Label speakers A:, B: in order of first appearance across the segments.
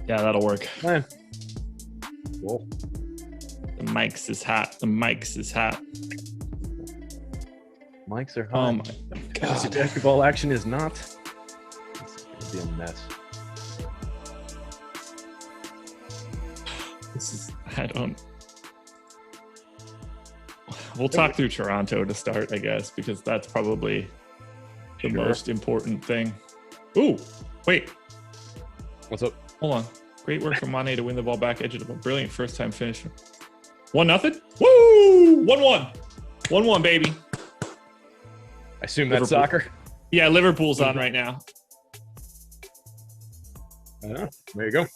A: Yeah, that'll work.
B: Man. Cool.
A: The mics is hot. The mics is hot.
B: Mics are hot.
A: Oh my
B: Fantasy
A: god.
B: basketball action is not. It's gonna be a mess.
A: This is We'll talk through Toronto to start, I guess, because that's probably the most important thing. Ooh, wait.
B: What's up?
A: Hold on. Great work from Mane to win the ball back edge of the brilliant first time finish. 1-0. Woo! 1-1. 1-1, baby.
B: I assume
A: Liverpool.
B: that's soccer.
A: Yeah, Liverpool's on right now.
B: There you go.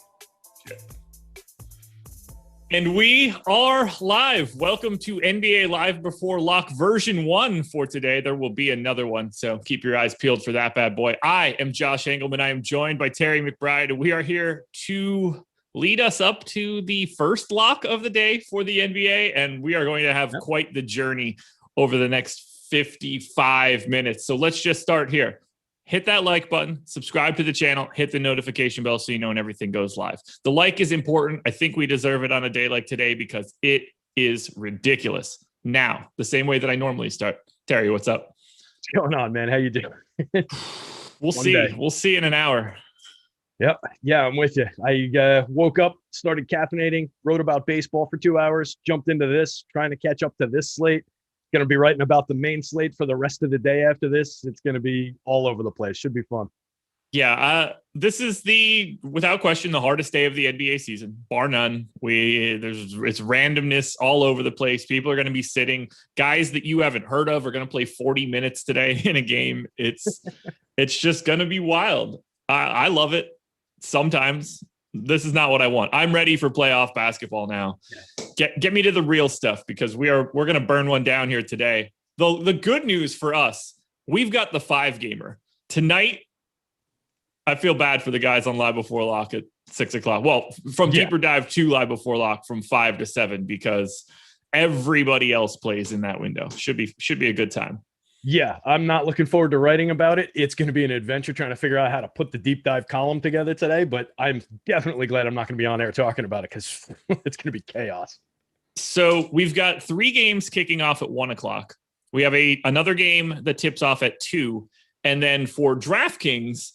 A: And we are live. Welcome to NBA Live Before Lock version 1 for today. There will be another one, so keep your eyes peeled for that bad boy. I am Josh Engleman. I am joined by Terry McBride, and we are here to lead us up to the first lock of the day for the NBA, and we are going to have quite the journey over the next 55 minutes. So let's just start here. Hit that like button, subscribe to the channel, hit the notification bell so you know when everything goes live. The like is important. I think we deserve it on a day like today because it is ridiculous. Now, the same way that I normally start. Terry, what's up?
B: What's going on, man? How you doing?
A: We'll see.
B: Day.
A: We'll see in an hour.
B: Yep. Yeah, I'm with you. I woke up, started caffeinating, wrote about baseball for 2 hours, jumped into this, trying to catch up to this slate. Going to be writing about the main slate for the rest of the day after this. It's going to be all over the place. Should be fun.
A: Yeah, this is without question, the hardest day of the NBA season, bar none. It's randomness all over the place. People are going to be sitting. Guys that you haven't heard of are going to play 40 minutes today in a game. It's just going to be wild. I love it sometimes. This is not what I want. I'm ready for playoff basketball now. Get me to the real stuff, because we're going to burn one down here today. The good news for us, we've got the 5-gamer tonight. I feel bad for the guys on Live Before Lock at 6 o'clock. Well, from Deeper Dive to Live Before Lock from 5 to 7, because everybody else plays in that window. Should be a good time.
B: Yeah, I'm not looking forward to writing about it. It's going to be an adventure trying to figure out how to put the deep dive column together today, but I'm definitely glad I'm not going to be on air talking about it, because it's going to be chaos.
A: So we've got 3 games kicking off at 1 o'clock. We have another game that tips off at 2. And then for DraftKings,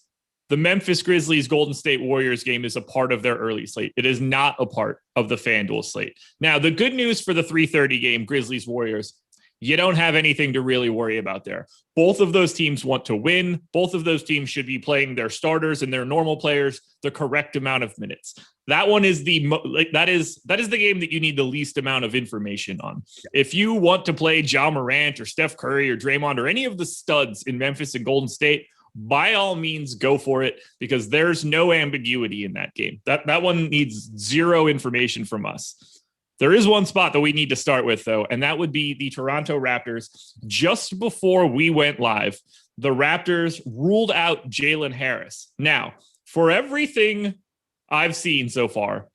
A: the Memphis Grizzlies Golden State Warriors game is a part of their early slate. It is not a part of the FanDuel slate. Now, the good news for the 3:30 game, Grizzlies Warriors, you don't have anything to really worry about there. Both of those teams want to win. Both of those teams should be playing their starters and their normal players the correct amount of minutes. That one is that is the game that you need the least amount of information on. If you want to play Ja Morant or Steph Curry or Draymond or any of the studs in Memphis and Golden State, by all means, go for it, because there's no ambiguity in that game. That one needs zero information from us. There is one spot that we need to start with, though, and that would be the Toronto Raptors. Just before we went live, the Raptors ruled out Jalen Harris. Now, for everything I've seen so far,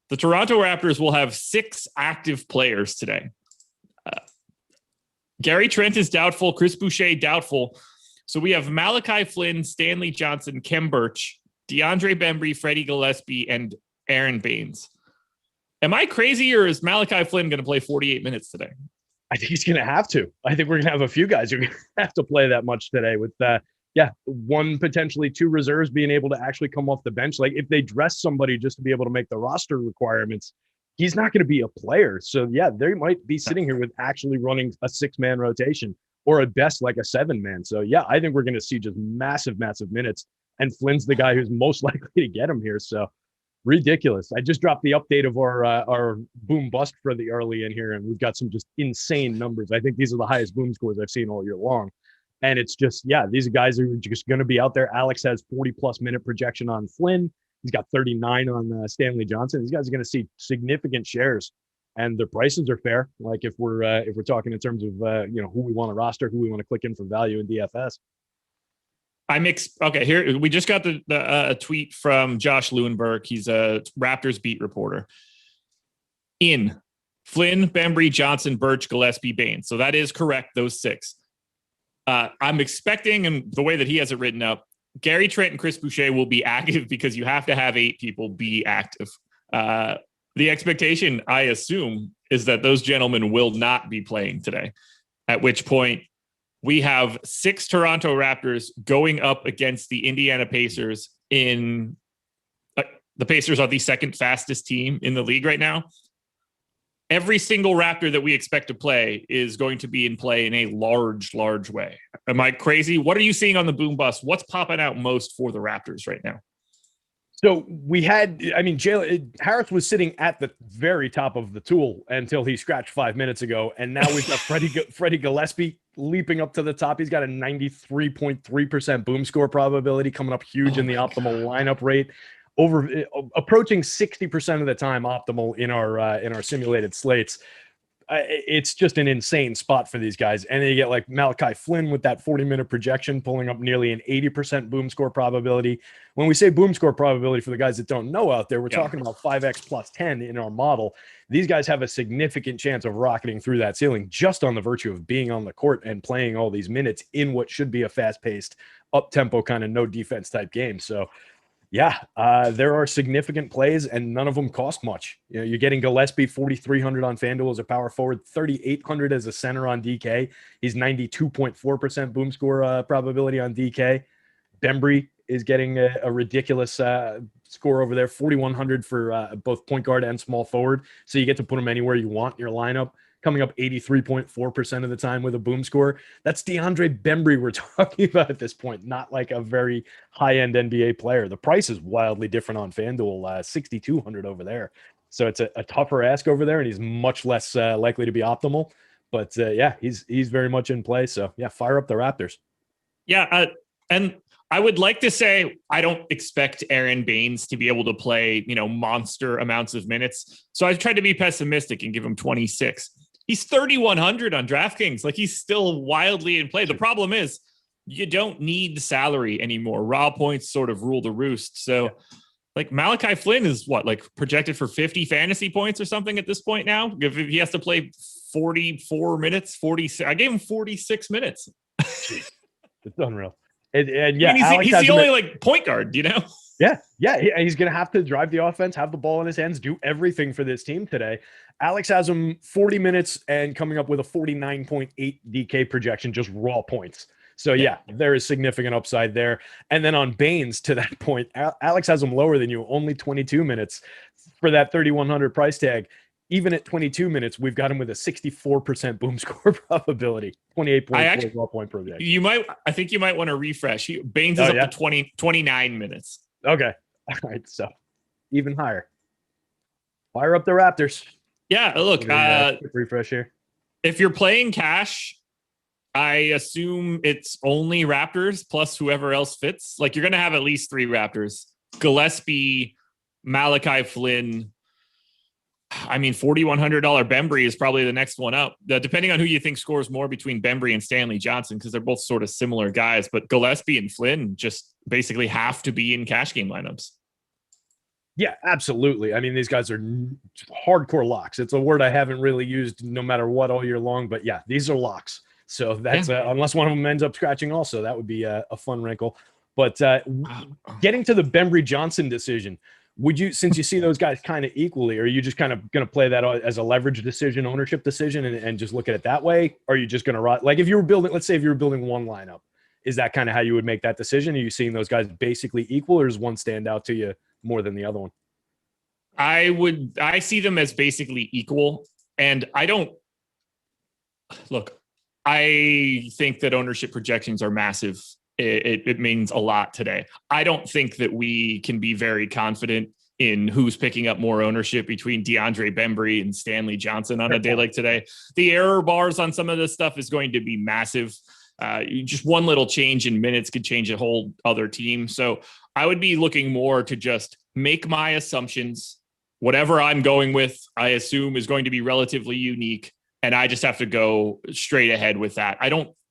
A: the Toronto Raptors will have 6 active players today. Gary Trent is doubtful. Chris Boucher, doubtful. So we have Malachi Flynn, Stanley Johnson, Khem Birch, DeAndre Bembry, Freddie Gillespie, and Aaron Baines. Am I crazy, or is Malachi Flynn going to play 48 minutes today?
B: I think he's going to have to. I think we're going to have a few guys who are going to have to play that much today, with one, potentially 2 reserves being able to actually come off the bench. Like, if they dress somebody just to be able to make the roster requirements, he's not going to be a player. So yeah, they might be sitting here with actually running a 6-man rotation, or at best like a 7-man. So yeah, I think we're going to see just massive minutes, and Flynn's the guy who's most likely to get him here. So ridiculous. I just dropped the update of our boom bust for the early in here, and we've got some just insane numbers. I think these are the highest boom scores I've seen all year long. And it's just, these are guys who are just going to be out there. Alex has 40+ minute projection on Flynn. He's got 39 on Stanley Johnson. These guys are going to see significant shares, and their prices are fair. Like, if we're talking in terms of who we want to roster, who we want to click in for value in DFS.
A: Okay, here we just got a tweet from Josh Lewenberg. He's a Raptors beat reporter. In Flynn, Bembry, Johnson, Birch, Gillespie, Baines. So that is correct, those 6. I'm expecting, and the way that he has it written up, Gary Trent and Chris Boucher will be active, because you have to have 8 people be active. The expectation, I assume, is that those gentlemen will not be playing today, at which point we have 6 Toronto Raptors going up against the Indiana Pacers. The Pacers are the second fastest team in the league right now. Every single Raptor that we expect to play is going to be in play in a large way. Am I crazy? What are you seeing on the boom bust? What's popping out most for the Raptors right now?
B: So Jalen Harris was sitting at the very top of the tool until he scratched 5 minutes ago. And now we've got Freddie Gillespie leaping up to the top. He's got a 93.3% boom score probability, coming up huge in the optimal lineup rate, approaching 60% of the time optimal in our simulated slates. It's just an insane spot for these guys. And then you get like Malachi Flynn with that 40-minute projection, pulling up nearly an 80% boom score probability. When we say boom score probability, for the guys that don't know out there, we're talking about 5x plus 10 in our model. These guys have a significant chance of rocketing through that ceiling just on the virtue of being on the court and playing all these minutes in what should be a fast-paced, up-tempo kind of no defense type game. So there are significant plays, and none of them cost much. You're getting Gillespie 4,300 on FanDuel as a power forward, 3,800 as a center on DK. He's 92.4% boom score probability on DK. Bembry is getting a ridiculous score over there, 4,100 for both point guard and small forward. So you get to put him anywhere you want in your lineup, coming up 83.4% of the time with a boom score. That's DeAndre Bembry we're talking about at this point, not like a very high-end NBA player. The price is wildly different on FanDuel, 6,200 over there. So it's a tougher ask over there, and he's much less likely to be optimal. But he's very much in play. So fire up the Raptors.
A: Yeah, and I would like to say I don't expect Aaron Baines to be able to play, monster amounts of minutes. So I tried to be pessimistic and give him 26. He's 3,100 on DraftKings. Like, he's still wildly in play. The problem is you don't need the salary anymore. Raw points sort of rule the roost. So like Malachi Flynn is projected for 50 fantasy points or something at this point now. If he has to play 44 minutes, 46, I gave him 46 minutes.
B: It's unreal. And
A: he's the only point guard,
B: Yeah, he's going to have to drive the offense, have the ball in his hands, do everything for this team today. Alex has him 40 minutes and coming up with a 49.8 DK projection, just raw points. So, there is significant upside there. And then on Baines, to that point, Alex has him lower than you, only 22 minutes for that 3,100 price tag. Even at 22 minutes, we've got him with a 64% boom score probability, 28.4 raw point projection.
A: I think you might want to refresh. Baines is up to 29 minutes.
B: Okay. All right. So even higher. Fire up the Raptors.
A: Yeah. Look,
B: quick refresh here.
A: If you're playing cash, I assume it's only Raptors plus whoever else fits. Like, you're going to have at least 3 Raptors. Gillespie, Malachi Flynn. I mean, $4,100 Bembry is probably the next one up, depending on who you think scores more between Bembry and Stanley Johnson, because they're both sort of similar guys. But Gillespie and Flynn just basically have to be in cash game lineups.
B: Yeah, absolutely. I mean, these guys are hardcore locks. It's a word I haven't really used no matter what all year long. But yeah, these are locks. So that's unless one of them ends up scratching also, that would be a fun wrinkle. But getting to the Bembry Johnson decision, would you, since you see those guys kind of equally, are you just kind of going to play that as a leverage decision, ownership decision, and just look at it that way? Or are you just going to like, if you were building, let's say if you were building one lineup, is that kind of how you would make that decision? Are you seeing those guys basically equal, or does one stand out to you more than the other one?
A: I see them as basically equal. And I think that ownership projections are massive. It means a lot today. I don't think that we can be very confident in who's picking up more ownership between DeAndre Bembry and Stanley Johnson on a day like today. The error bars on some of this stuff is going to be massive. Just one little change in minutes could change a whole other team. So I would be looking more to just make my assumptions. Whatever I'm going with, I assume is going to be relatively unique. And I just have to go straight ahead with that.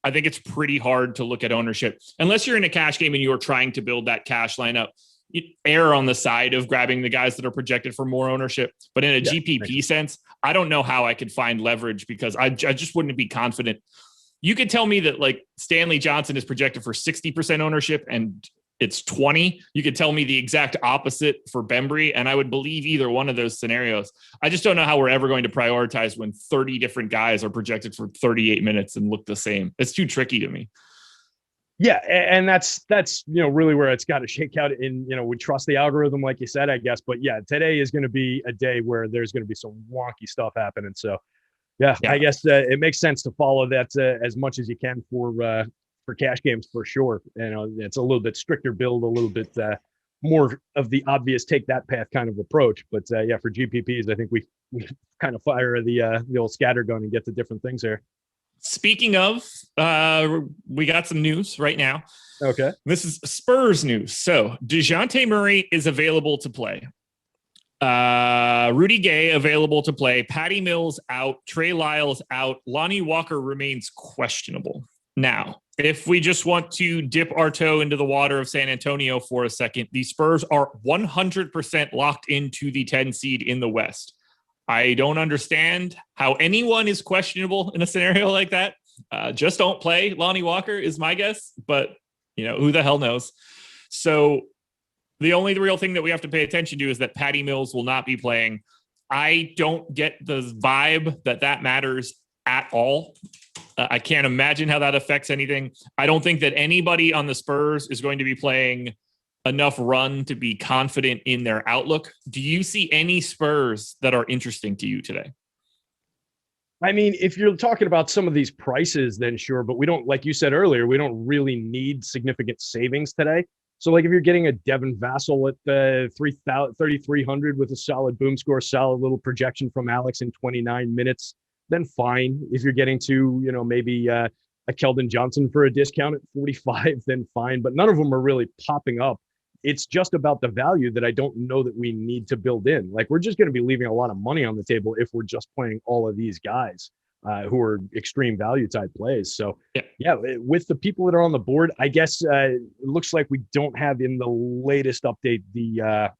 A: I think it's pretty hard to look at ownership unless you're in a cash game and you're trying to build that cash lineup. You err on the side of grabbing the guys that are projected for more ownership. But in a GPP sense, I don't know how I could find leverage because I just wouldn't be confident. You could tell me that like Stanley Johnson is projected for 60% ownership and it's 20. You could tell me the exact opposite for Bembry, and I would believe either one of those scenarios. I just don't know how we're ever going to prioritize when 30 different guys are projected for 38 minutes and look the same. It's too tricky to me.
B: Yeah, and that's really where it's got to shake out. In we trust the algorithm, like you said, I guess. But yeah, today is going to be a day where there's going to be some wonky stuff happening. So yeah. I guess it makes sense to follow that as much as you can for cash games for sure. It's a little bit stricter build, a little bit more of the obvious take that path kind of approach. But for GPPs, I think we kind of fire the old scatter gun and get to different things there.
A: Speaking of, we got some news right now.
B: Okay.
A: This is Spurs news. So DeJounte Murray is available to play. Rudy Gay available to play. Patty Mills out. Trey Lyles out. Lonnie Walker remains questionable. Now, if we just want to dip our toe into the water of San Antonio for a second, the Spurs are 100% locked into the 10 seed in the West. I don't understand how anyone is questionable in a scenario like that. Just don't play Lonnie Walker is my guess, but who the hell knows? So the only real thing that we have to pay attention to is that Patty Mills will not be playing. I don't get the vibe that matters at all. I can't imagine how that affects anything. I don't think that anybody on the Spurs is going to be playing enough run to be confident in their outlook. Do you see any Spurs that are interesting to you today?
B: I mean, if you're talking about some of these prices, then sure. But we don't, like you said earlier, we don't really need significant savings today. So like if you're getting a Devin Vassell at 3,300 with a solid boom score, solid little projection from Alex in 29 minutes, then fine. If you're getting to, maybe a Keldon Johnson for a discount at 45, then fine. But none of them are really popping up. It's just about the value that I don't know that we need to build in. Like, we're just going to be leaving a lot of money on the table if we're just playing all of these guys who are extreme value type plays. So, yeah, with the people that are on the board, I guess it looks like we don't have in the latest update the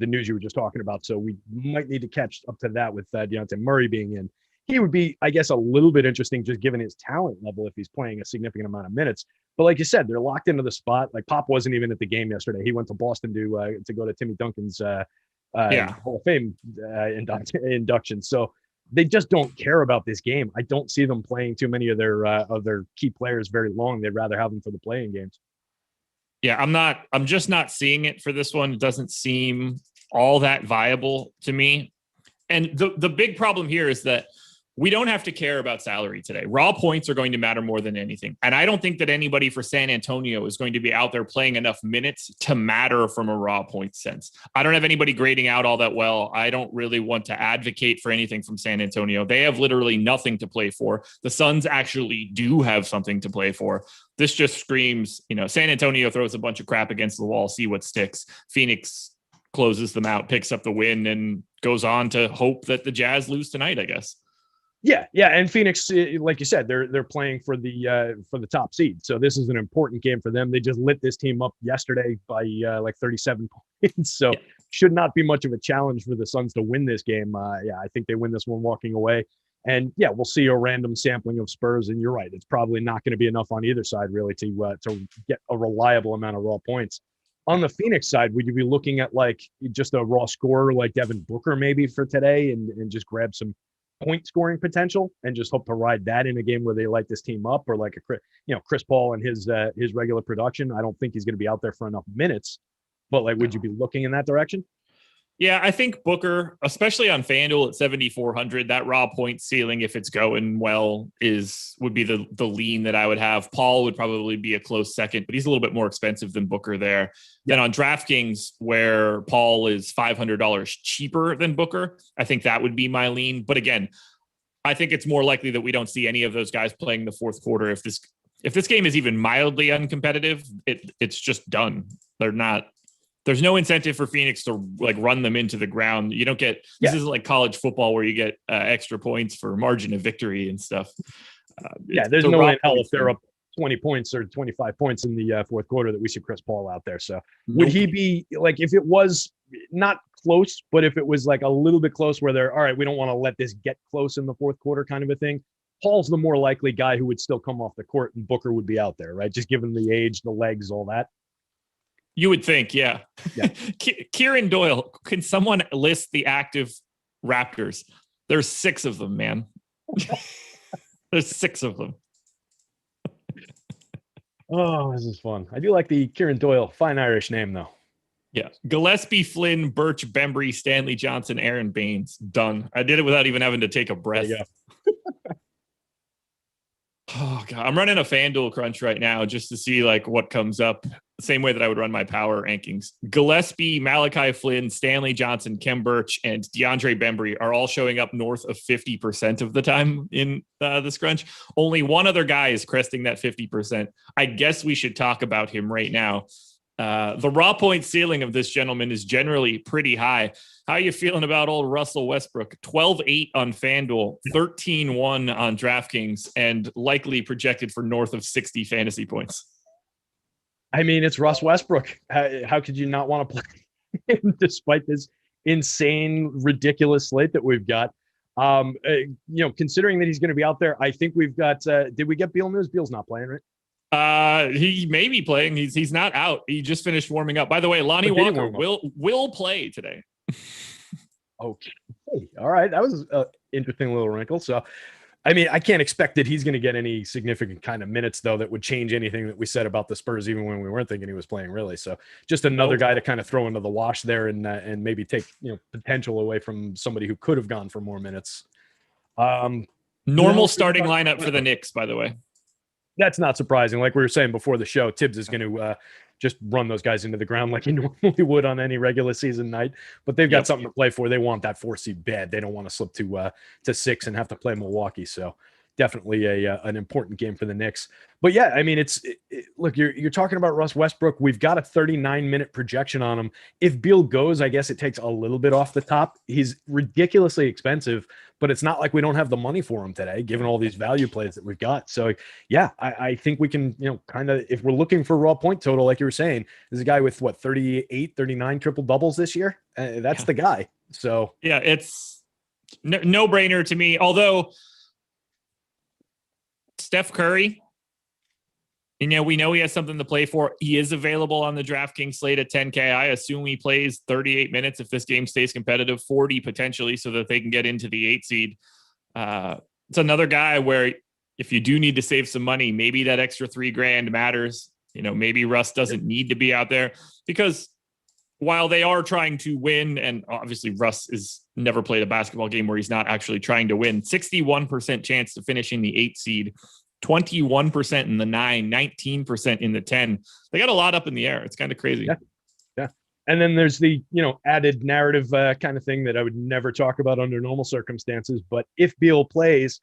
B: news you were just talking about. So we might need to catch up to that with Dejounte Murray being in. He would be, I guess, a little bit interesting just given his talent level if he's playing a significant amount of minutes. But like you said, they're locked into the spot. Like, Pop wasn't even at the game yesterday. He went to Boston to go to Timmy Duncan's Hall of Fame induction. So they just don't care about this game. I don't see them playing too many of their key players very long. They'd rather have them for the playing games.
A: Yeah, I'm just not seeing it for this one. It doesn't seem all that viable to me. And the big problem here is that we don't have to care about salary today. Raw points are going to matter more than anything. And I don't think that anybody for San Antonio is going to be out there playing enough minutes to matter from a raw point sense. I don't have anybody grading out all that well. I don't really want to advocate for anything from San Antonio. They have literally nothing to play for. The Suns actually do have something to play for. This just screams, San Antonio throws a bunch of crap against the wall, see what sticks. Phoenix closes them out, picks up the win, and goes on to hope that the Jazz lose tonight, I guess.
B: Yeah, and Phoenix, like you said, they're playing for the top seed. So this is an important game for them. They just lit this team up yesterday by like 37 points. So should not be much of a challenge for the Suns to win this game. I think they win this one walking away. And yeah, we'll see a random sampling of Spurs. And you're right, it's probably not going to be enough on either side really to get a reliable amount of raw points. On the Phoenix side, would you be looking at like just a raw scorer like Devin Booker maybe for today and just grab some point scoring potential and just hope to ride that in a game where they light this team up, or like Chris Paul and his regular production? I don't think he's going to be out there for enough minutes, but like, would you be looking in that direction?
A: Yeah, I think Booker, especially on FanDuel at 7,400, that raw point ceiling, if it's going well, would be the lean that I would have. Paul would probably be a close second, but he's a little bit more expensive than Booker there. Then on DraftKings, where Paul is $500 cheaper than Booker, I think that would be my lean. But again, I think it's more likely that we don't see any of those guys playing the fourth quarter. If this game is even mildly uncompetitive, it's just done. There's no incentive for Phoenix to like run them into the ground. You don't get, this isn't like college football where you get extra points for margin of victory and stuff.
B: There's no way in hell if they're up 20 points or 25 points in the fourth quarter that we see Chris Paul out there. So would he be like, if it was not close, but if it was like a little bit close where they're, all right, we don't want to let this get close in the fourth quarter kind of a thing, Paul's the more likely guy who would still come off the court and Booker would be out there, right? Just given the age, the legs, all that.
A: You would think, yeah. Kieran Doyle, can someone list the active Raptors? There's 6 of them, man. There's 6 of them.
B: Oh, this is fun. I do like the Kieran Doyle, fine Irish name, though.
A: Yeah. Gillespie, Flynn, Birch, Bembry, Stanley Johnson, Aaron Baines. Done. I did it without even having to take a breath. Oh, God. I'm running a FanDuel crunch right now just to see like what comes up. Same way that I would run my power rankings. Gillespie, Malachi Flynn, Stanley Johnson, Kem Birch, and DeAndre Bembry are all showing up north of 50% of the time in this crunch. Only one other guy is cresting that 50%. I guess we should talk about him right now. The raw point ceiling of this gentleman is generally pretty high. How are you feeling about old Russell Westbrook? 12-8 on FanDuel, 13-1 on DraftKings, and likely projected for north of 60 fantasy points.
B: I mean, it's Russ Westbrook. How could you not want to play him despite this insane, ridiculous slate that we've got? Considering that he's going to be out there, I think we've got. Did we get Beal news? Beal's not playing, right?
A: He may be playing. He's not out. He just finished warming up. By the way, Lonnie Walker will play today.
B: Okay. All right. That was an interesting little wrinkle. So, I mean, I can't expect that he's going to get any significant kind of minutes, though, that would change anything that we said about the Spurs, even when we weren't thinking he was playing, really. So just another guy to kind of throw into the wash there and maybe take potential away from somebody who could have gone for more minutes.
A: Normal starting lineup for the Knicks, by the way.
B: That's not surprising. Like we were saying before the show, Tibbs is going to just run those guys into the ground like he normally would on any regular season night. But they've got something to play for. They want that 4 seed bad. They don't want to slip to 6 and have to play Milwaukee. So definitely an important game for the Knicks. But yeah, I mean, look, you're talking about Russ Westbrook. We've got a 39-minute projection on him. If Beal goes, I guess it takes a little bit off the top. He's ridiculously expensive, but it's not like we don't have the money for him today, given all these value plays that we've got. So yeah, I think we can, kind of, if we're looking for raw point total, like you were saying, there's a guy with 38, 39 triple doubles this year. That's the guy. So
A: yeah, it's no brainer to me. Although Steph Curry, we know he has something to play for. He is available on the DraftKings slate at 10K. I assume he plays 38 minutes if this game stays competitive, 40 potentially, so that they can get into the 8 seed. It's another guy where if you do need to save some money, maybe that extra $3,000 matters. Maybe Russ doesn't need to be out there, because while they are trying to win, and obviously Russ is never played a basketball game where he's not actually trying to win, 61% chance to finishing the 8 seed, 21% in the 9, 19% in the 10. They got a lot up in the air. It's kind of crazy.
B: Yeah. And then there's the, added narrative kind of thing that I would never talk about under normal circumstances. But if Beal plays,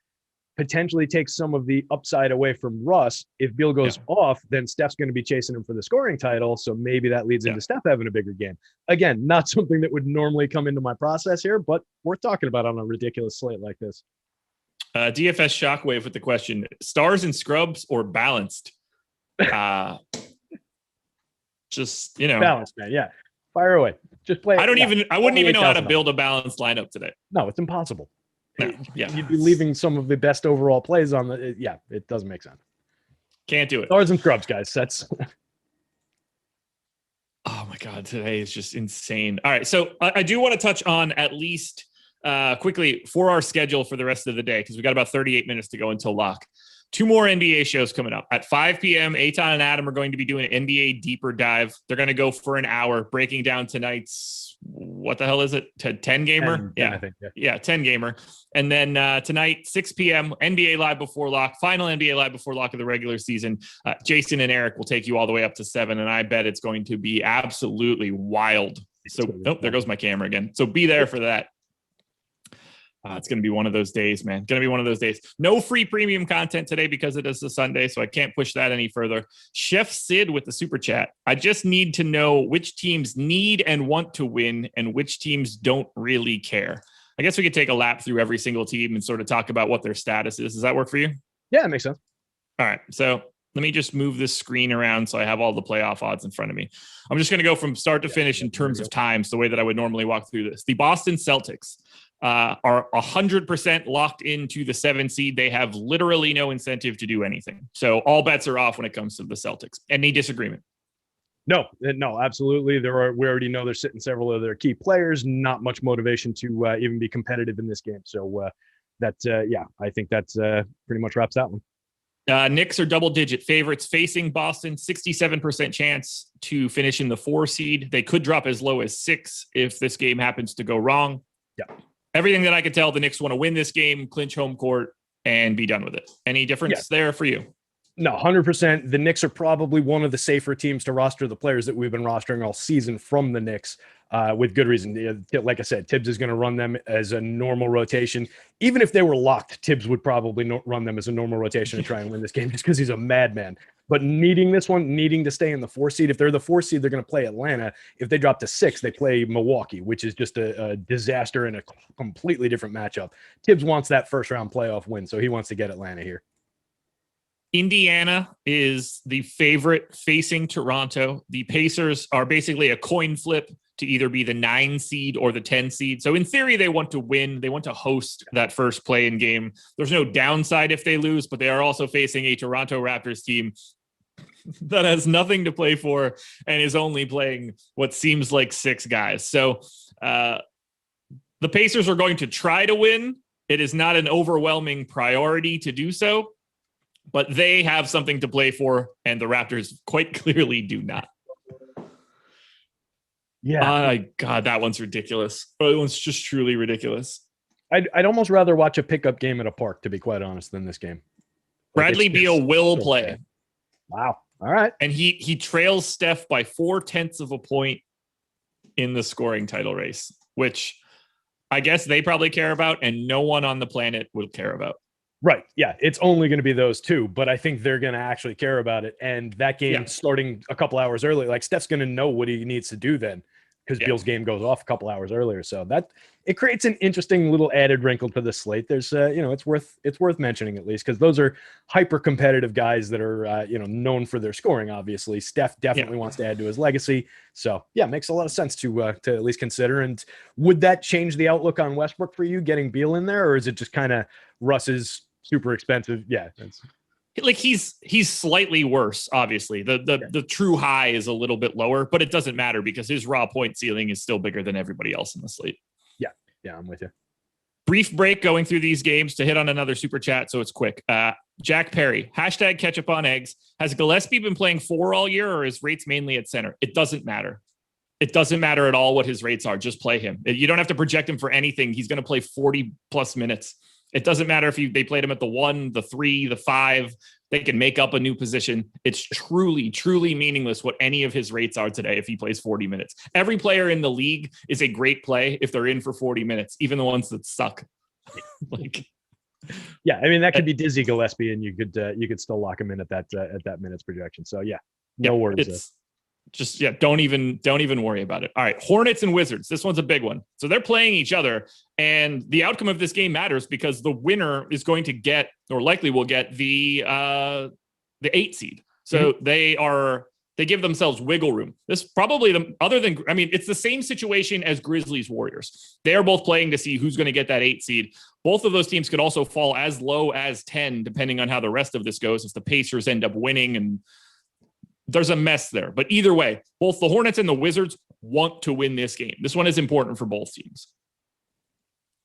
B: potentially takes some of the upside away from Russ. If Beal goes off, then Steph's going to be chasing him for the scoring title. So maybe that leads into Steph having a bigger game. Again, not something that would normally come into my process here, but worth talking about on a ridiculous slate like this.
A: DFS Shockwave with the question: stars and scrubs or balanced? Just
B: balanced, man. Yeah, fire away. Just play.
A: I wouldn't even know how to build a balanced lineup today.
B: No, it's impossible.
A: No,
B: you'd be leaving some of the best overall plays on the. Yeah, it doesn't make sense.
A: Can't do it.
B: Stars and scrubs, guys. That's.
A: Oh my God, today is just insane. All right, so I do want to touch on at least quickly for our schedule for the rest of the day, because we got about 38 minutes to go until lock. 2 more NBA shows coming up at 5 p.m. Eitan and Adam are going to be doing an NBA deeper dive. They're going to go for an hour breaking down tonight's, what the hell is it? 10 gamer?
B: 10, I think.
A: Yeah, 10 gamer. And then tonight, 6 p.m. NBA live before lock, final NBA live before lock of the regular season. Jason and Eric will take you all the way up to 7. And I bet it's going to be absolutely wild. So, there goes my camera again. So be there for that. It's going to be one of those days, man. Going to be one of those days. No free premium content today because it is a Sunday, so I can't push that any further. Chef Sid with the super chat. I just need to know which teams need and want to win and which teams don't really care. I guess we could take a lap through every single team and sort of talk about what their status is. Does that work for you?
B: Yeah, it makes sense.
A: All right. So let me just move this screen around so I have all the playoff odds in front of me. I'm just going to go from start to finish in terms of times, the way that I would normally walk through this. The Boston Celtics are 100% locked into the 7 seed. They have literally no incentive to do anything. So all bets are off when it comes to the Celtics. Any disagreement?
B: No, absolutely. We already know they're sitting several of their key players. Not much motivation to even be competitive in this game. So I think that's pretty much wraps that one.
A: Knicks are double-digit favorites facing Boston. 67% chance to finish in the 4 seed. They could drop as low as 6 if this game happens to go wrong.
B: Yeah.
A: Everything that I could tell, the Knicks want to win this game, clinch home court, and be done with it. Any difference there for you?
B: No, 100%. The Knicks are probably one of the safer teams to roster the players that we've been rostering all season from the Knicks, with good reason. Like I said, Tibbs is going to run them as a normal rotation. Even if they were locked, Tibbs would probably run them as a normal rotation to try and win this game just because he's a madman. But needing to stay in the 4 seed. If they're the 4 seed, they're going to play Atlanta. If they drop to 6, they play Milwaukee, which is just a disaster and a completely different matchup. Tibbs wants that first round playoff win, so he wants to get Atlanta here.
A: Indiana is the favorite facing Toronto. The Pacers are basically a coin flip to either be the 9 seed or the 10 seed. So in theory, they want to win. They want to host that first play-in game. There's no downside if they lose, but they are also facing a Toronto Raptors team that has nothing to play for and is only playing what seems like 6 guys. So the Pacers are going to try to win. It is not an overwhelming priority to do so, but they have something to play for, and the Raptors quite clearly do not. Yeah. God, that one's ridiculous. That one's just truly ridiculous.
B: I'd almost rather watch a pickup game at a park, to be quite honest, than this game.
A: Bradley Beal will play.
B: Wow. All right.
A: And he trails Steph by 0.4 of a point in the scoring title race, which I guess they probably care about, and no one on the planet will care about.
B: Right. Yeah. It's only going to be those two, but I think they're going to actually care about it. And that game starting a couple hours early, like Steph's going to know what he needs to do then because Beal's game goes off a couple hours earlier. So that it creates an interesting little added wrinkle to the slate. There's, it's worth mentioning at least because those are hyper competitive guys that are, known for their scoring. Obviously, Steph definitely wants to add to his legacy. So yeah, makes a lot of sense to at least consider. And would that change the outlook on Westbrook for you getting Beal in there, or is it just kind of Russ's super expensive? Yeah.
A: Like he's slightly worse. Obviously the true high is a little bit lower, but it doesn't matter because his raw point ceiling is still bigger than everybody else in the slate.
B: Yeah, I'm with you.
A: Brief break going through these games to hit on another super chat. So it's quick. Jack Perry, hashtag ketchup on eggs. Has Gillespie been playing 4 all year or is rates mainly at center? It doesn't matter. It doesn't matter at all what his rates are. Just play him. You don't have to project him for anything. He's going to play 40 plus minutes. It doesn't matter if they played him at the 1, the 3, the 5. They can make up a new position. It's truly, truly meaningless what any of his rates are today if he plays 40 minutes. Every player in the league is a great play if they're in for 40 minutes, even the ones that suck.
B: Yeah, I mean that could be Dizzy Gillespie, and you could still lock him in at that minutes projection. So no worries.
A: Just don't even worry about it. All right, Hornets and Wizards. This one's a big one. So they're playing each other, and the outcome of this game matters because the winner is going to get, or likely will get, the 8 seed. So they give themselves wiggle room. This probably it's the same situation as Grizzlies Warriors. They are both playing to see who's going to get that 8 seed. Both of those teams could also fall as low as 10, depending on how the rest of this goes. If the Pacers end up winning and there's a mess there. But either way, both the Hornets and the Wizards want to win this game. This one is important for both teams.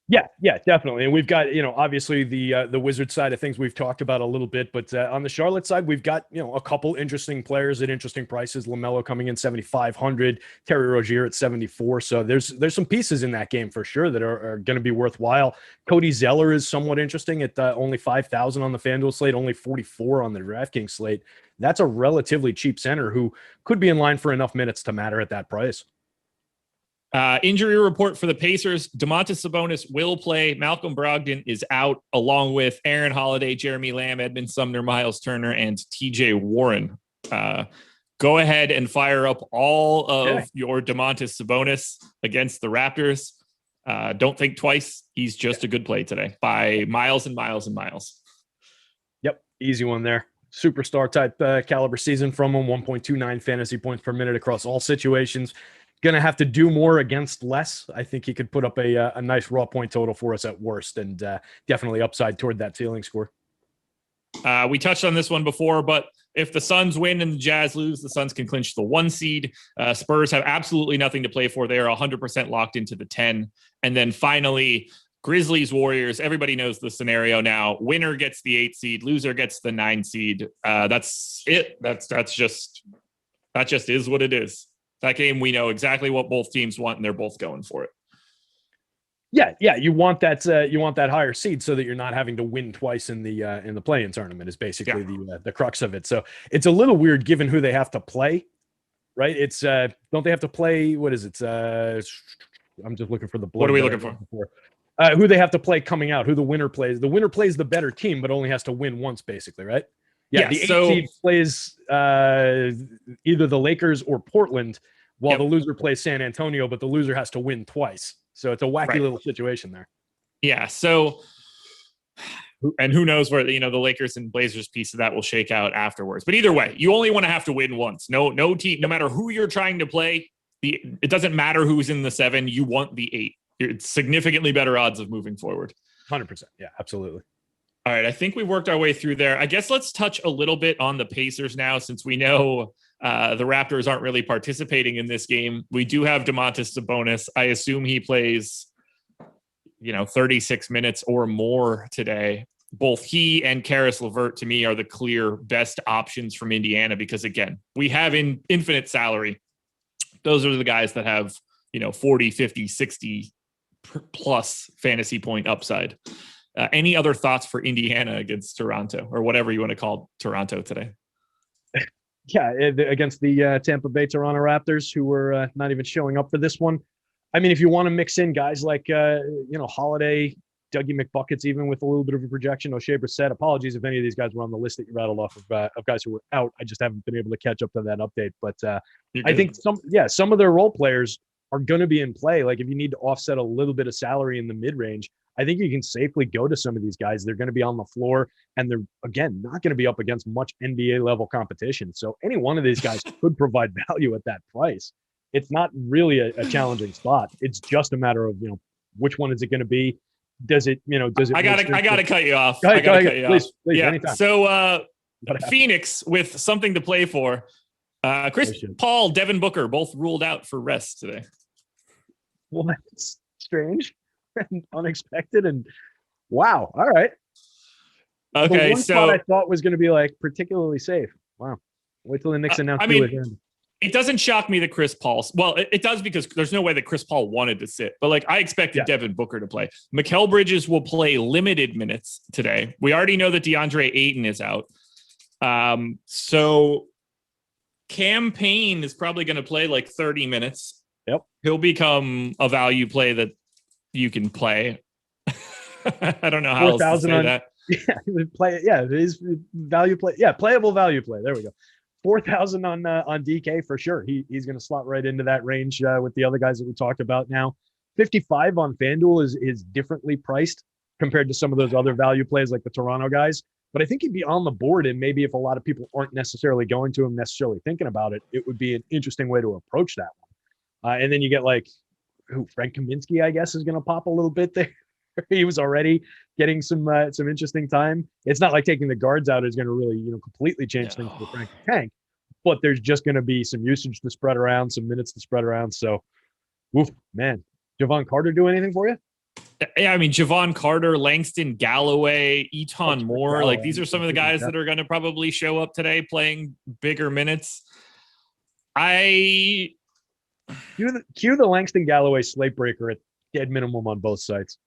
B: Yeah, definitely. And we've got, obviously the Wizards side of things we've talked about a little bit, but on the Charlotte side, we've got, a couple interesting players at interesting prices. LaMelo coming in 7,500, Terry Rozier at 74. So there's some pieces in that game for sure that are going to be worthwhile. Cody Zeller is somewhat interesting at only 5,000 on the FanDuel slate, only 44 on the DraftKings slate. That's a relatively cheap center who could be in line for enough minutes to matter at that price.
A: Injury report for the Pacers. Domantas Sabonis will play. Malcolm Brogdon is out, along with Aaron Holiday, Jeremy Lamb, Edmund Sumner, Miles Turner, and TJ Warren. Go ahead and fire up all of your Domantas Sabonis against the Raptors. Don't think twice. He's just a good play today by miles and miles and miles.
B: Yep, easy one there. Superstar type caliber season from him, 1.29 fantasy points per minute across all situations. Going to have to do more against less. I think he could put up a nice raw point total for us at worst, and definitely upside toward that ceiling score.
A: We touched on this one before, but if the Suns win and the Jazz lose, the Suns can clinch the 1 seed. Spurs have absolutely nothing to play for. They are 100% locked into the 10. And then finally, Grizzlies Warriors. Everybody knows the scenario now. Winner gets the 8 seed, loser gets the 9 seed. That's it. That just is what it is. That game, we know exactly what both teams want, and they're both going for it.
B: Yeah. You want that higher seed so that you're not having to win twice in the play-in tournament. Is basically the crux of it. So it's a little weird given who they have to play, right? It's don't they have to play? What is it? I'm just looking for the.
A: What are we looking for?
B: Who they have to play coming out? Who the winner plays? The winner plays the better team, but only has to win once, basically, right? Yeah, the 8 seed plays either the Lakers or Portland, while the loser plays San Antonio, but the loser has to win twice. So it's a wacky little situation there.
A: Yeah. So, and who knows where the Lakers and Blazers piece of that will shake out afterwards. But either way, you only want to have to win once. No team, no matter who you're trying to play. It doesn't matter who's in the 7. You want the 8. It's significantly better odds of moving forward.
B: 100%. Yeah, absolutely.
A: All right, I think we worked our way through there. I guess let's touch a little bit on the Pacers now, since we know the Raptors aren't really participating in this game. We do have Domantas Sabonis. I assume he plays, 36 minutes or more today. Both he and Karis LeVert, to me, are the clear best options from Indiana because, again, we have infinite salary. Those are the guys that have, 40, 50, 60 plus fantasy point upside. Any other thoughts for Indiana against Toronto, or whatever you want to call Toronto today?
B: Yeah, against the Tampa Bay Toronto Raptors, who were not even showing up for this one. I mean, if you want to mix in guys like, Holiday, Dougie McBuckets, even with a little bit of a projection. O'Shea Brissett. Apologies if any of these guys were on the list that you rattled off of guys who were out. I just haven't been able to catch up to that update. But I think some of their role players are going to be in play. Like if you need to offset a little bit of salary in the mid-range, I think you can safely go to some of these guys. They're going to be on the floor, and they're, again, not going to be up against much NBA level competition. So any one of these guys could provide value at that price. It's not really a challenging spot. It's just a matter of, which one is it going to be? Does it?
A: I gotta cut you off.
B: Please,
A: yeah.
B: Anytime.
A: So Phoenix with something to play for. Chris Paul, Devin Booker, both ruled out for rest today.
B: Well, that's strange and unexpected, and wow. All right.
A: Okay,
B: the one spot I thought was going to be like particularly safe. Wow. Wait till the Knicks announce.
A: It doesn't shock me that Chris Paul. Well, it does because there's no way that Chris Paul wanted to sit. But like I expected Devin Booker to play. Mikal Bridges will play limited minutes today. We already know that DeAndre Ayton is out. So Cam Payne is probably going to play like 30 minutes.
B: Yep.
A: He'll become a value play that you can play. I don't know how else to say that.
B: Yeah, it is value play. Yeah, playable value play. There we go. 4,000 on DK for sure. He's going to slot right into that range with the other guys that we talked about now. 55 on FanDuel is differently priced compared to some of those other value plays like the Toronto guys. But I think he'd be on the board, and maybe if a lot of people aren't necessarily going to him, necessarily thinking about it, it would be an interesting way to approach that one. And then you get like, Frank Kaminsky, I guess, is going to pop a little bit there. He was already getting some interesting time. It's not like taking the guards out is going to really completely change things for Frank Tank, but there's just going to be some usage to spread around, some minutes to spread around. So, man, Javon Carter do anything for you?
A: Yeah, I mean Javon Carter, Langston Galloway, Eton Moore, like these are some of the guys that are going to probably show up today playing bigger minutes. Cue
B: the Langston Galloway slate breaker at dead minimum on both sites.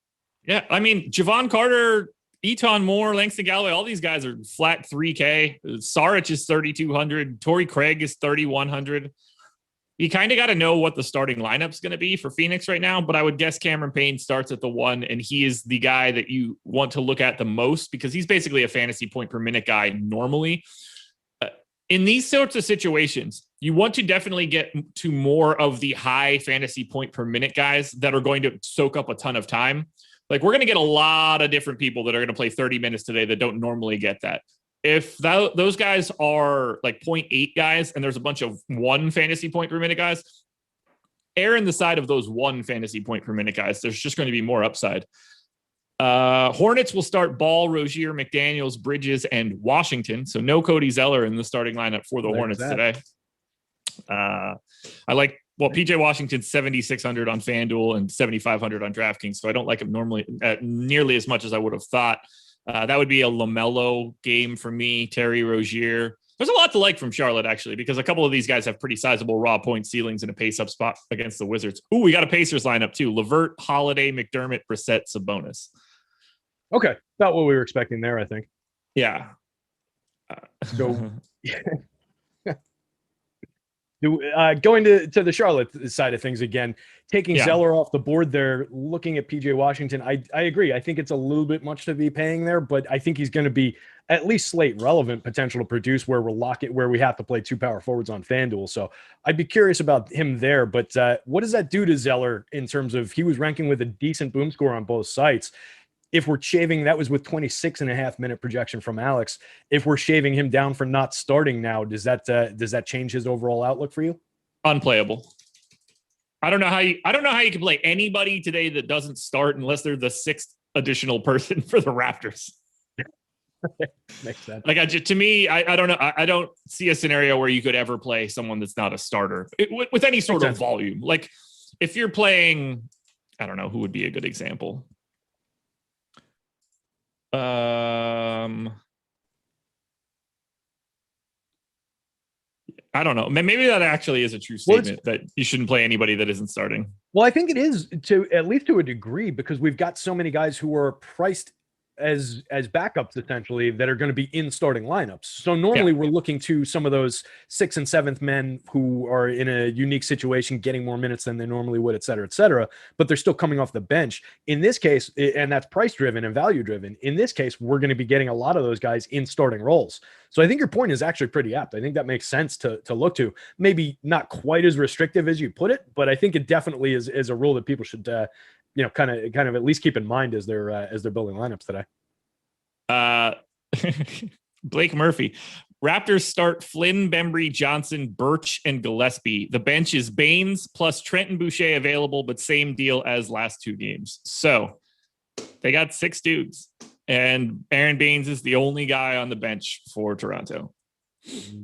A: Yeah, I mean, Javon Carter, Eton Moore, Langston Galloway, all these guys are flat 3K. Saric is 3,200. Torrey Craig is 3,100. You kind of got to know what the starting lineup's going to be for Phoenix right now, but I would guess Cameron Payne starts at the 1, and he is the guy that you want to look at the most because he's basically a fantasy point per minute guy normally. In these sorts of situations, you want to definitely get to more of the high fantasy point per minute guys that are going to soak up a ton of time. Like we're going to get a lot of different people that are going to play 30 minutes today that don't normally get that. If those guys are like 0.8 guys and there's a bunch of 1 fantasy point per minute guys, err in the side of those 1 fantasy point per minute guys. There's just going to be more upside. Hornets will start Ball, Rozier, McDaniels, Bridges, and Washington. So no Cody Zeller in the starting lineup for the Hornets today. I like, PJ Washington's 7,600 on FanDuel and 7,500 on DraftKings. So I don't like him normally nearly as much as I would have thought. That would be a LaMelo game for me. Terry Rozier. There's a lot to like from Charlotte, actually, because a couple of these guys have pretty sizable raw point ceilings in a pace-up spot against the Wizards. Ooh, we got a Pacers lineup, too. LeVert, Holiday, McDermott, Brissett, Sabonis.
B: Okay. About what we were expecting there, I think.
A: Yeah.
B: Going to the Charlotte side of things again, taking Zeller off the board there, looking at PJ Washington, I agree. I think it's a little bit much to be paying there, but I think he's going to be at least slate relevant potential to produce where we have to play 2 power forwards on FanDuel. So I'd be curious about him there. But what does that do to Zeller in terms of he was ranking with a decent boom score on both sites? If we're shaving, that was with 26.5 minute projection from Alex. If we're shaving him down for not starting now, does that change his overall outlook for you?
A: Unplayable. I don't know how you can play anybody today that doesn't start unless they're the 6th additional person for the Raptors.
B: Makes sense.
A: Like to me, I don't know. I don't see a scenario where you could ever play someone that's not a starter with any sort of volume. Like if you're playing, I don't know who would be a good example. I don't know. Maybe that actually is a true statement that you shouldn't play anybody that isn't starting.
B: Well, I think it is at least to a degree because we've got so many guys who are priced as backups essentially that are going to be in starting lineups. So normally we're looking to some of those 6th and 7th men who are in a unique situation, getting more minutes than they normally would, et cetera, but they're still coming off the bench. In this case, and that's price driven and value driven. In this case, we're going to be getting a lot of those guys in starting roles. So I think your point is actually pretty apt. I think that makes sense to look to. Maybe not quite as restrictive as you put it, but I think it definitely is a rule that people should kind of at least keep in mind as they're building lineups today.
A: Blake Murphy. Raptors start Flynn, Bembry, Johnson, Birch, and Gillespie. The bench is Baines plus Trenton Boucher available, but same deal as last 2 games. So they got 6 dudes, and Aaron Baines is the only guy on the bench for Toronto.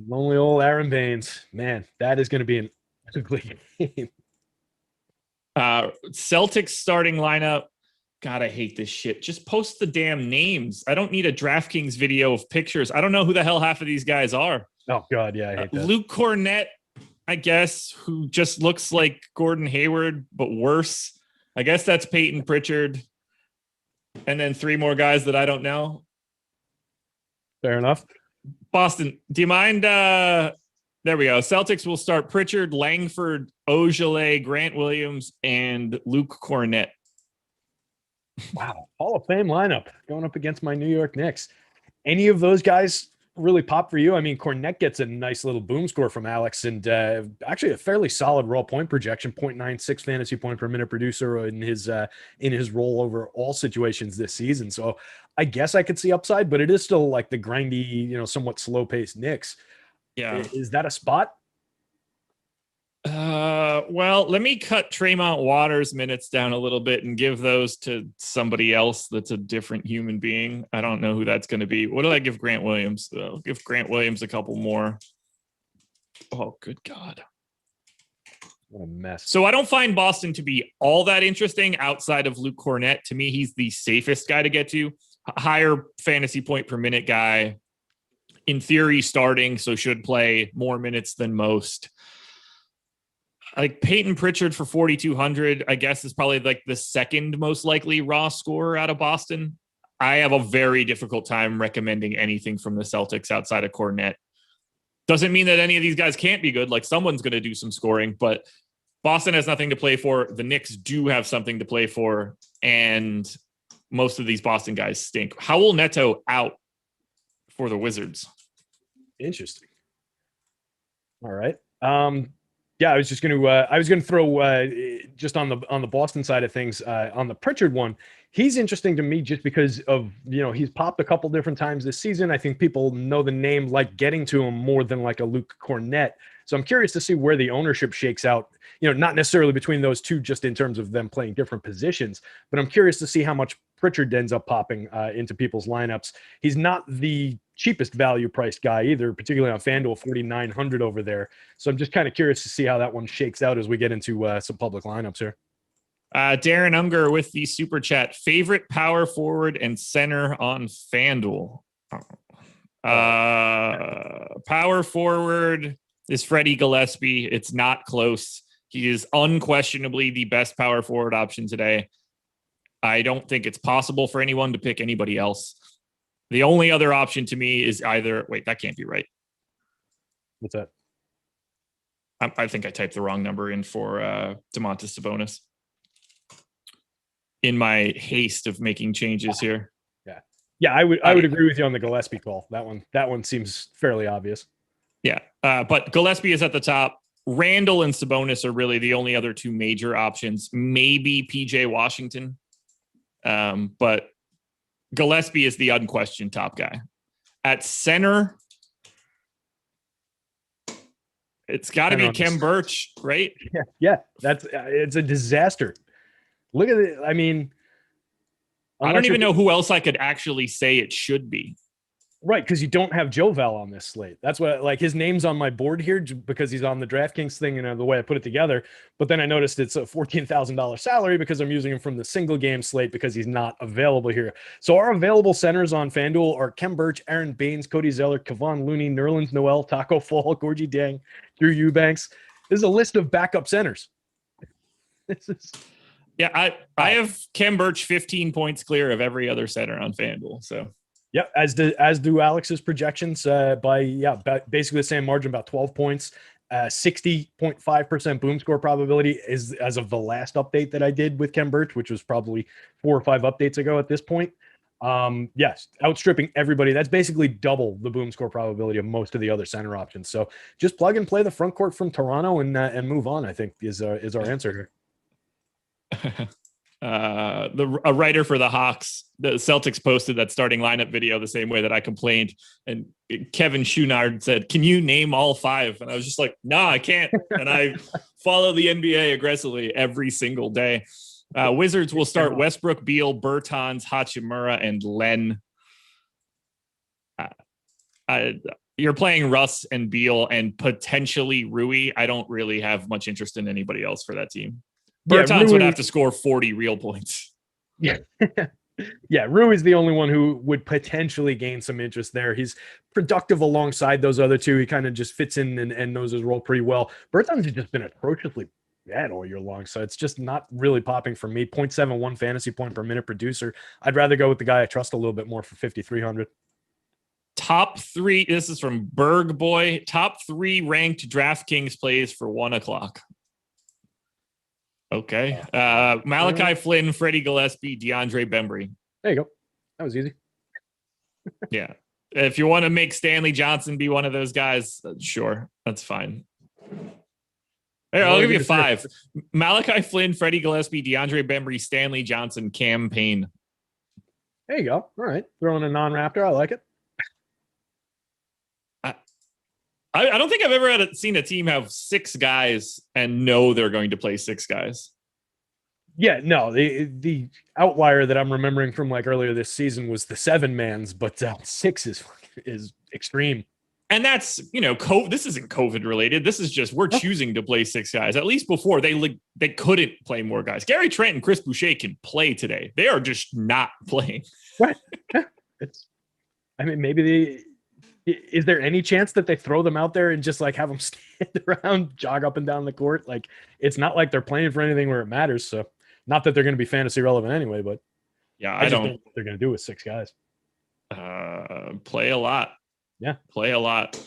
B: Lonely old Aaron Baines. Man, that is going to be an ugly game.
A: Celtics starting lineup. God, I hate this shit. Just post the damn names. I don't need a DraftKings video of pictures. I don't know who the hell half of these guys are.
B: Oh, God, yeah, I hate that.
A: Luke Cornett, I guess, who just looks like Gordon Hayward, but worse. I guess that's Peyton Pritchard. And then 3 more guys that I don't know.
B: Fair enough.
A: Boston, do you mind? There we go. Celtics will start Pritchard, Langford, Ogilvy, Grant Williams, and Luke Cornett.
B: Wow. Hall of Fame lineup going up against my New York Knicks. Any of those guys really pop for you? I mean, Cornett gets a nice little boom score from Alex, and actually a fairly solid raw point projection, 0.96 fantasy point per minute producer in his role over all situations this season. So I guess I could see upside, but it is still like the grindy, somewhat slow paced Knicks.
A: Yeah.
B: Is that a spot?
A: Well, let me cut Tremont Waters minutes down a little bit and give those to somebody else that's a different human being. I don't know who that's going to be. What do I give Grant Williams? I'll give Grant Williams a couple more. Oh, good God.
B: What a mess.
A: So I don't find Boston to be all that interesting outside of Luke Cornett. To me, he's the safest guy to get to. Higher fantasy point per minute guy. In theory, starting, so should play more minutes than most. Like Peyton Pritchard for 4,200, I guess, is probably like the second most likely raw scorer out of Boston. I have a very difficult time recommending anything from the Celtics outside of Cornett. Doesn't mean that any of these guys can't be good. Like someone's going to do some scoring, but Boston has nothing to play for. The Knicks do have something to play for, and most of these Boston guys stink. Howell Neto out for the Wizards.
B: Interesting. All right. Yeah, I was going to throw just on the Boston side of things on the Pritchard one. He's interesting to me just because of, he's popped a couple different times this season. I think people know the name, like getting to him more than like a Luke Cornett. So I'm curious to see where the ownership shakes out, not necessarily between those two, just in terms of them playing different positions, but I'm curious to see how much Pritchard ends up popping into people's lineups. He's not the cheapest value priced guy either, particularly on FanDuel, 4,900 over there. So I'm just kind of curious to see how that one shakes out as we get into some public lineups here.
A: Darren Unger with the super chat. Favorite power forward and center on FanDuel. Power forward is Freddie Gillespie. It's not close. He is unquestionably the best power forward option today. I don't think it's possible for anyone to pick anybody else. The only other option to me is either, wait, that can't be right.
B: What's that?
A: I think I typed the wrong number in for Domantas Sabonis in my haste of making changes here.
B: Yeah, I would agree with you on the Gillespie call. That one seems fairly obvious.
A: Yeah, but Gillespie is at the top. Randall and Sabonis are really the only other two major options. Maybe PJ Washington, but Gillespie is the unquestioned top guy. At center, it's got to be Kem Birch, right?
B: Yeah, it's a disaster. Look at it. I mean,
A: I don't even know who else I could actually say it should be.
B: Right, because you don't have Joe Val on this slate. That's what, like, his name's on my board here because he's on the DraftKings thing and the way I put it together. But then I noticed it's a $14,000 salary because I'm using him from the single game slate because he's not available here. So our available centers on FanDuel are Kem Birch, Aaron Baines, Cody Zeller, Kevon Looney, Nerlens Noel, Taco Fall, Gorgie Dang, Drew Eubanks. This is a list of backup centers.
A: Yeah, I have Kem Birch 15 points clear of every other center on FanDuel. So
B: yeah, as do Alex's projections by basically the same margin, about 12 points. 60.5% boom score probability is as of the last update that I did with Kem Birch, which was probably 4 or 5 updates ago at this point. Yes, outstripping everybody. That's basically double the boom score probability of most of the other center options. So just plug and play the front court from Toronto and move on, I think is our answer here.
A: A writer for the Hawks, the Celtics, posted that starting lineup video the same way that I complained, and Kevin Schoonard said, "Can you name all 5?" And I was just like, "No, I can't." And I follow the NBA aggressively every single day. Wizards will start Westbrook, Beal, Bertans, Hachimura, and Len. You're playing Russ and Beal and potentially Rui. I don't really have much interest in anybody else for that team. Bertans would have to score 40 real points.
B: Yeah. Yeah, Rui is the only one who would potentially gain some interest there. He's productive alongside those other two. He kind of just fits in and knows his role pretty well. Bertans has just been atrociously bad all year long, so it's just not really popping for me. 0.71 fantasy point per minute producer. I'd rather go with the guy I trust a little bit more for 5,300.
A: Top 3, this is from Berg Boy, top 3 ranked DraftKings plays for 1 o'clock. Okay. Malachi Flynn, Freddie Gillespie, DeAndre Bembry.
B: There you go. That was easy.
A: Yeah. If you want to make Stanley Johnson be one of those guys, sure. That's fine. Here, I'll give you 5. Malachi Flynn, Freddie Gillespie, DeAndre Bembry, Stanley Johnson, Cam Payne.
B: There you go. All right. Throwing a non-Raptor. I like it.
A: I don't think I've ever seen a team have 6 guys and know they're going to play 6 guys.
B: Yeah, no, the outlier that I'm remembering from like earlier this season was the 7-mans, but 6 is extreme.
A: And that's, this isn't COVID related. This is just, we're choosing to play 6 guys. At least before they couldn't play more guys. Gary Trent and Chris Boucher can play today. They are just not playing.
B: Right. Maybe is there any chance that they throw them out there and just like have them stand around, jog up and down the court? Like, it's not like they're playing for anything where it matters. So not that they're going to be fantasy relevant anyway, but
A: yeah, I don't
B: know what they're going to do with 6 guys.
A: Play a lot.
B: Yeah.
A: Play a lot.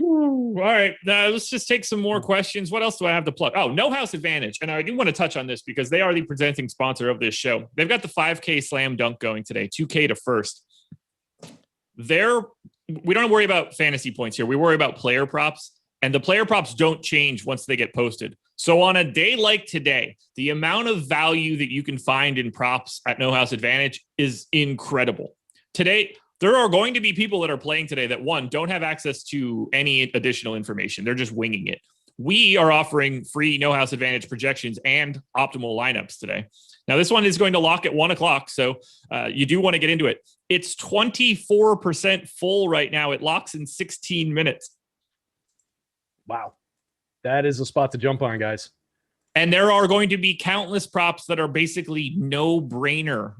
A: All right. Let's just take some more questions. What else do I have to plug? Oh, No House Advantage. And I do want to touch on this because they are the presenting sponsor of this show. They've got the 5K slam dunk going today, 2K to first. We don't worry about fantasy points here. We worry about player props, and the player props don't change once they get posted. So on a day like today, the amount of value that you can find in props at No House Advantage is incredible. Today, there are going to be people that are playing today that, one, don't have access to any additional information. They're just winging it. We are offering free No House Advantage projections and optimal lineups today. Now, this one is going to lock at 1 o'clock, so you do want to get into it. It's 24% full right now. It locks in 16 minutes.
B: Wow. That is a spot to jump on, guys.
A: And there are going to be countless props that are basically no-brainer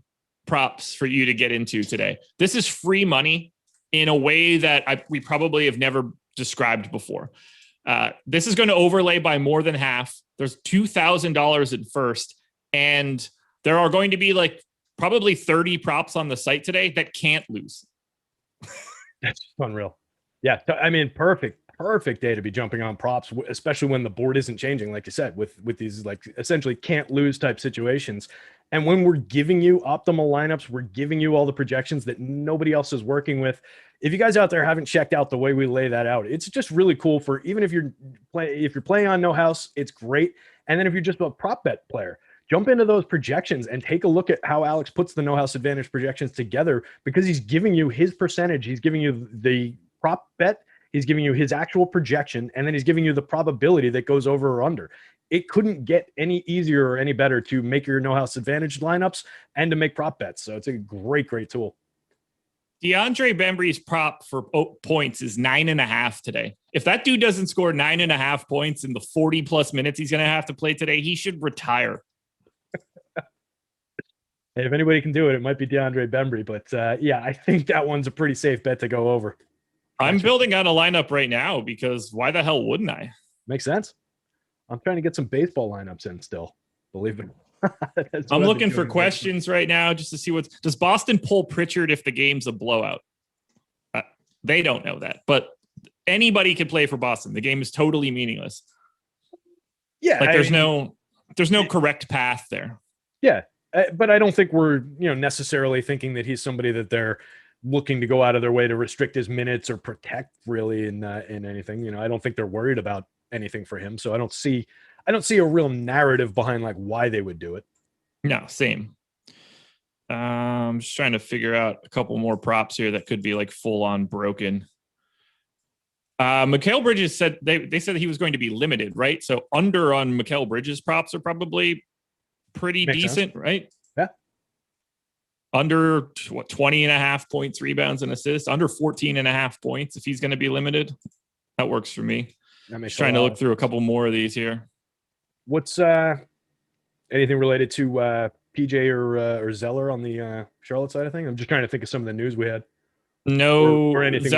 A: props for you to get into today. This is free money in a way that we probably have never described before. This is going to overlay by more than half. There's $2,000 at first, and there are going to be like probably 30 props on the site today that can't lose.
B: That's unreal. Yeah. I mean, perfect day to be jumping on props, especially when the board isn't changing, like you said, with these like essentially can't lose type situations. And when we're giving you optimal lineups, we're giving you all the projections that nobody else is working with. If you guys out there haven't checked out the way we lay that out, it's just really cool for even if you're playing on No House, it's great. And then if you're just a prop bet player, jump into those projections and take a look at how Alex puts the No House Advantage projections together, because he's giving you his percentage. He's giving you the prop bet. He's giving you his actual projection, and then he's giving you the probability that goes over or under. It couldn't get any easier or any better to make your No House Advantage lineups and to make prop bets. So it's a great, great tool.
A: DeAndre Bembry's prop for points is 9.5 today. If that dude doesn't score 9.5 points in the 40 plus minutes he's going to have to play today, he should retire.
B: Hey, if anybody can do it, it might be DeAndre Bembry. But yeah, I think that one's a pretty safe bet to go over.
A: I'm building out a lineup right now because why the hell wouldn't I?
B: Makes sense. I'm trying to get some baseball lineups in still. believe it.
A: I'm looking for questions right now just to see does Boston pull Pritchard if the game's a blowout? They don't know that, but anybody can play for Boston. The game is totally meaningless.
B: Yeah.
A: Like there's no correct path there.
B: Yeah. But I don't think we're, necessarily thinking that he's somebody that they're looking to go out of their way to restrict his minutes or protect really in anything. I don't think they're worried about anything for him. So I don't see a real narrative behind like why they would do it.
A: No, same. I'm just trying to figure out a couple more props here that could be like full on broken. Mikal Bridges said they said that he was going to be limited, right? So under on Mikal Bridges props are probably pretty
B: Makes
A: decent,
B: sense.
A: right?
B: Yeah.
A: Under 20.5 points, rebounds, and assists, under 14.5 points if he's going to be limited. That works for me. Just trying to look through a couple more of these here.
B: What's anything related to PJ or Zeller on the Charlotte side of things? I'm just trying to think of some of the news we had.
A: No,
B: or anything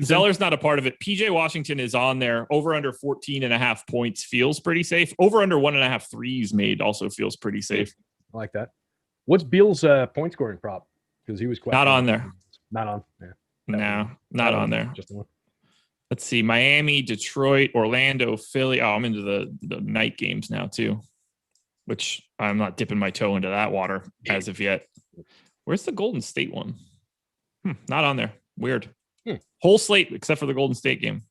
A: Zeller's not a part of it. PJ Washington is on there. Over under 14.5 points feels pretty safe. Over under 1.5 threes made also feels pretty safe.
B: I like that. What's Beal's point scoring prop? Because he was
A: not on there.
B: Not on. Yeah.
A: No, not on there.
B: Just one.
A: Let's see. Miami, Detroit, Orlando, Philly. Oh, I'm into the night games now too, which I'm not dipping my toe into that water as of yet. Where's the Golden State one? Not on there. Weird. Whole slate except for the Golden State game.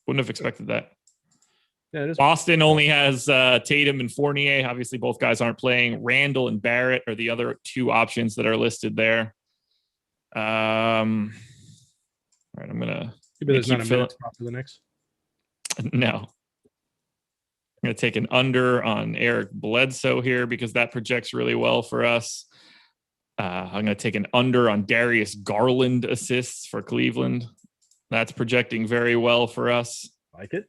A: Wouldn't have expected that.
B: Yeah, it is.
A: Boston only has Tatum and Fournier. Obviously, both guys aren't playing. Randall and Barrett are the other two options that are listed there. All right, I'm gonna.
B: Maybe there's not a minute for the Knicks.
A: No. I'm gonna take an under on Eric Bledsoe here because that projects really well for us. I'm going to take an under on Darius Garland assists for Cleveland. That's projecting very well for us.
B: Like it.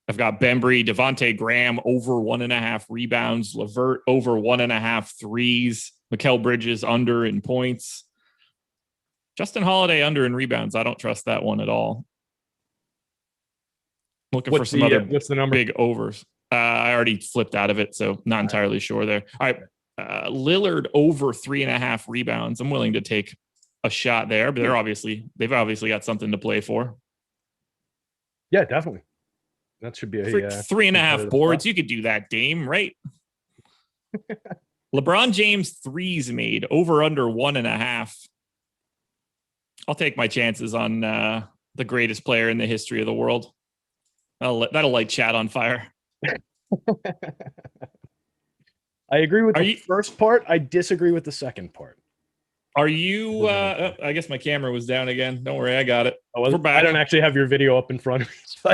A: I've got Bembry, Devontae Graham over 1.5 rebounds, Levert over 1.5 threes, Mikal Bridges under in points. Justin Holiday under in rebounds. I don't trust that one at all. Looking for some other
B: what's the number?
A: Big overs. I already flipped out of it, so not entirely sure there. All right. Lillard over 3.5 rebounds. I'm willing to take a shot there, but they've obviously got something to play for.
B: Yeah, definitely. That should be a
A: 3.5 boards. Spot. You could do that, Dame, right? LeBron James threes made over under 1.5. I'll take my chances on the greatest player in the history of the world. That'll light chat on fire.
B: I agree with the first part. I disagree with the second part.
A: Are you? I guess my camera was down again. Don't worry, I got it.
B: We're back. I don't actually have your video up in front of me. So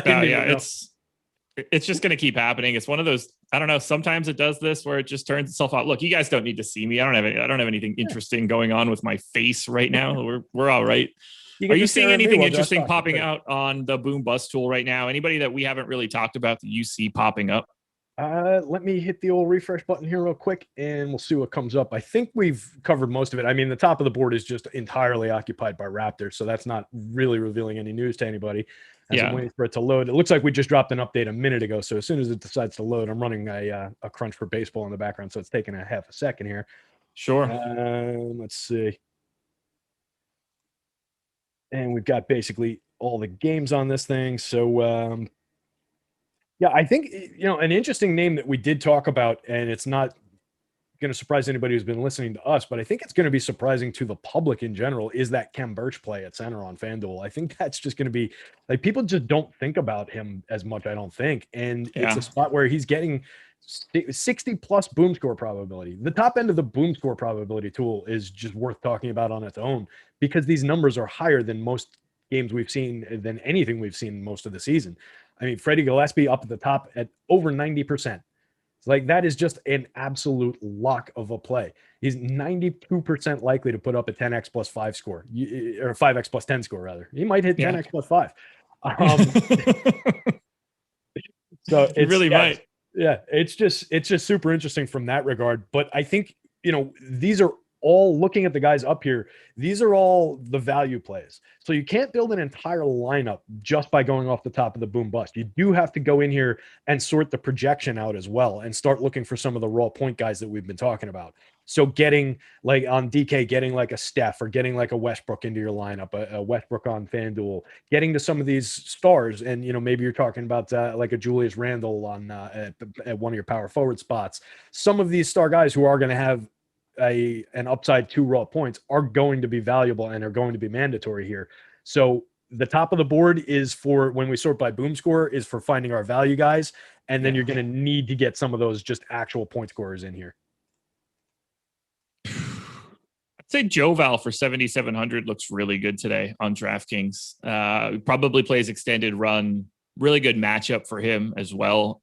A: it's just going to keep happening. It's one of those. I don't know. Sometimes it does this where it just turns itself out. Look, you guys don't need to see me. I don't have anything interesting going on with my face right now. We're all right. Are you seeing anything interesting popping out on the Boom Bust tool right now? Anybody that we haven't really talked about that you see popping up?
B: Let me hit the old refresh button here real quick and we'll see what comes up. I think we've covered most of it. I mean, the top of the board is just entirely occupied by Raptors, so that's not really revealing any news to anybody. I'm waiting for it to load. It looks like we just dropped an update a minute ago, so as soon as it decides to load, I'm running a crunch for baseball in the background, so it's taking a half a second here.
A: Sure.
B: Let's see. And we've got basically all the games on this thing, so yeah, I think, an interesting name that we did talk about, and it's not going to surprise anybody who's been listening to us, but I think it's going to be surprising to the public in general, is that Khem Birch play at center on FanDuel. I think that's just going to be, like, people just don't think about him as much, I don't think. And it's a spot where he's getting 60-plus boom score probability. The top end of the boom score probability tool is just worth talking about on its own because these numbers are higher than most games we've seen, than anything we've seen most of the season. I mean, Freddie Gillespie up at the top at over 90%. It's like, that is just an absolute lock of a play. He's 92% likely to put up a 10x plus 5 score, or 5x plus 10 score, rather. He might hit 10x plus 5. So it's
A: really
B: might. Yeah, it's just super interesting from that regard. But I think, these are all looking at the guys up here, these are all the value plays. So you can't build an entire lineup just by going off the top of the boom bust. You do have to go in here and sort the projection out as well and start looking for some of the raw point guys that we've been talking about. So getting like on DK, getting like a Steph or getting like a Westbrook into your lineup, a Westbrook on FanDuel, getting to some of these stars. And, maybe you're talking about like a Julius Randle on at one of your power forward spots. Some of these star guys who are going to have an upside 2 raw points are going to be valuable and are going to be mandatory here. So the top of the board is for when we sort by boom score is for finding our value guys. And then you're going to need to get some of those just actual point scorers in here.
A: I'd say Joval for 7,700 looks really good today on DraftKings. Probably plays extended run. Really good matchup for him as well.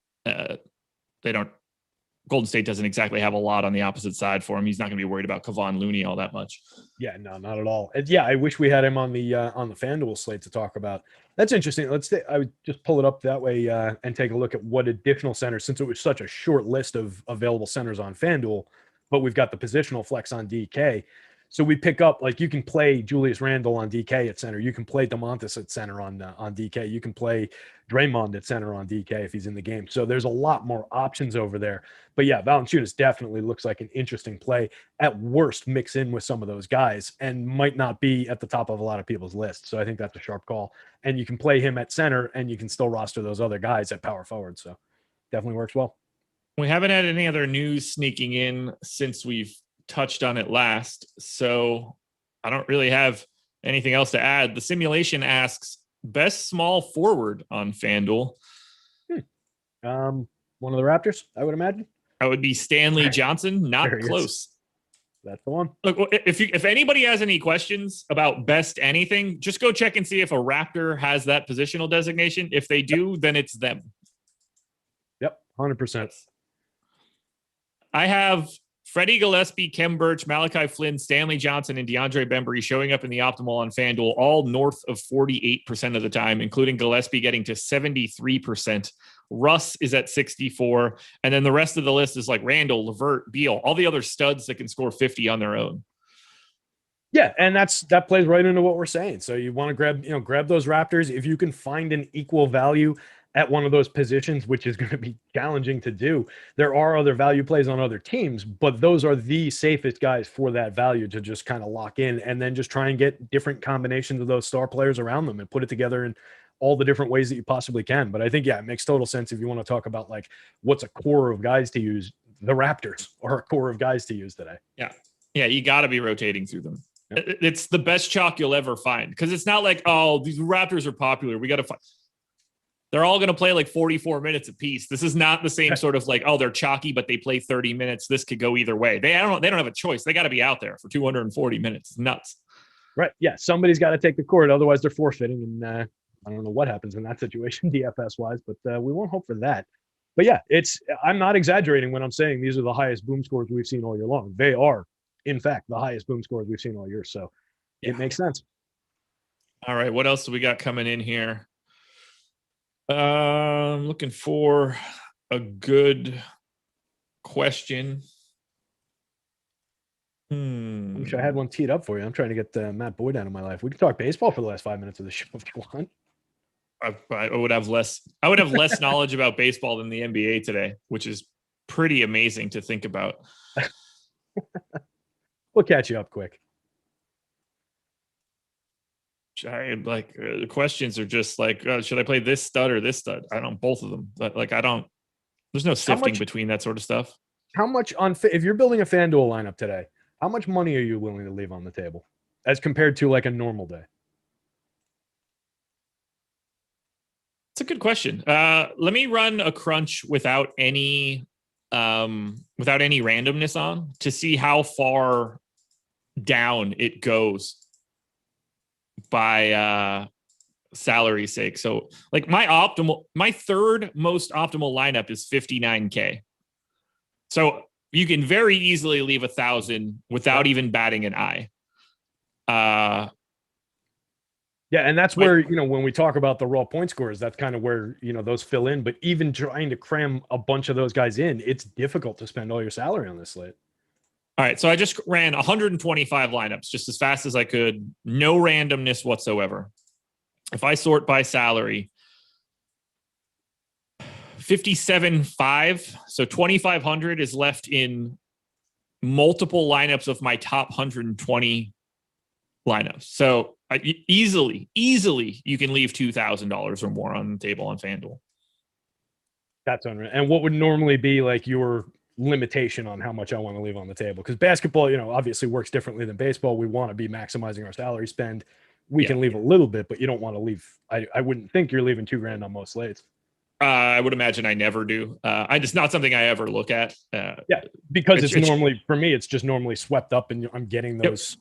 A: Golden State doesn't exactly have a lot on the opposite side for him. He's not going to be worried about Kevon Looney all that much.
B: Yeah, no, not at all. And yeah, I wish we had him on the FanDuel slate to talk about. That's interesting. I would just pull it up that way and take a look at what additional centers, since it was such a short list of available centers on FanDuel, but we've got the positional flex on DK. So we pick up, like, you can play Julius Randle on DK at center. You can play DeMontis at center on DK. You can play Draymond at center on DK if he's in the game. So there's a lot more options over there. But yeah, Valanciunas definitely looks like an interesting play. At worst, mix in with some of those guys and might not be at the top of a lot of people's lists. So I think that's a sharp call. And you can play him at center and you can still roster those other guys at power forward. So definitely works well.
A: We haven't had any other news sneaking in since we've touched on it last, so I don't really have anything else to add. The simulation asks best small forward on FanDuel.
B: One of the Raptors, I would imagine.
A: That would be Stanley Johnson. Not close.
B: That's the one.
A: Look, if anybody has any questions about best anything, just go check and see if a Raptor has that positional designation. If they do, then it's them.
B: Yep, 100%.
A: I have Freddie Gillespie, Kem Birch, Malachi Flynn, Stanley Johnson, and DeAndre Bembry showing up in the optimal on FanDuel, all north of 48% of the time, including Gillespie getting to 73%. Russ is at 64%. And then the rest of the list is like Randall, LeVert, Beal, all the other studs that can score 50 on their own.
B: Yeah, and that plays right into what we're saying. So you want to grab those Raptors. If you can find an equal value at one of those positions, which is going to be challenging to do. There are other value plays on other teams, but those are the safest guys for that value to just kind of lock in and then just try and get different combinations of those star players around them and put it together in all the different ways that you possibly can. But I think, yeah, it makes total sense if you want to talk about like what's a core of guys to use. The Raptors are a core of guys to use today.
A: Yeah. Yeah. You got to be rotating through them. Yep. It's the best chalk you'll ever find because it's not like, oh, these Raptors are popular. We got to find. They're all going to play like 44 minutes apiece. This is not the same sort of like, oh, they're chalky, but they play 30 minutes. This could go either way. They don't have a choice. They got to be out there for 240 minutes. It's nuts.
B: Right. Yeah. Somebody's got to take the court. Otherwise they're forfeiting. And I don't know what happens in that situation DFS wise, but we won't hope for that. But yeah, I'm not exaggerating when I'm saying these are the highest boom scores we've seen all year long. They are, in fact, the highest boom scores we've seen all year. So It makes sense.
A: All right. What else do we got coming in here? I'm looking for a good question.
B: I wish I had one teed up for you. I'm trying to get Matt Boyd out of my life. We can talk baseball for the last 5 minutes of the show if you want.
A: I would have less knowledge about baseball than the NBA today, which is pretty amazing to think about.
B: We'll catch you up quick.
A: The questions are just like, should I play this stud or this stud? I don't, both of them. But there's no sifting between that sort of stuff.
B: How much if you're building a FanDuel lineup today, how much money are you willing to leave on the table as compared to like a normal day?
A: It's a good question. Let me run a crunch without any randomness on to see how far down it goes by salary sake. So like my third most optimal lineup is 59K. So you can very easily leave 1,000 without even batting an eye.
B: Yeah, and that's where, when we talk about the raw point scores, that's kind of where, those fill in. But even trying to cram a bunch of those guys in, it's difficult to spend all your salary on this slate.
A: All right, so I just ran 125 lineups just as fast as I could. No randomness whatsoever. If I sort by salary, 57.5, so 2,500 is left in multiple lineups of my top 120 lineups. So easily, you can leave $2,000 or more on the table on FanDuel.
B: That's unreal. And what would normally be like your limitation on how much I want to leave on the table? Because basketball, obviously works differently than baseball. We want to be maximizing our salary spend. We can leave a little bit, but you don't want to leave. I wouldn't think you're leaving $2,000 on most slates.
A: I would imagine I never do. It's not something I ever look at.
B: Because it's normally, for me, it's just normally swept up and I'm getting those,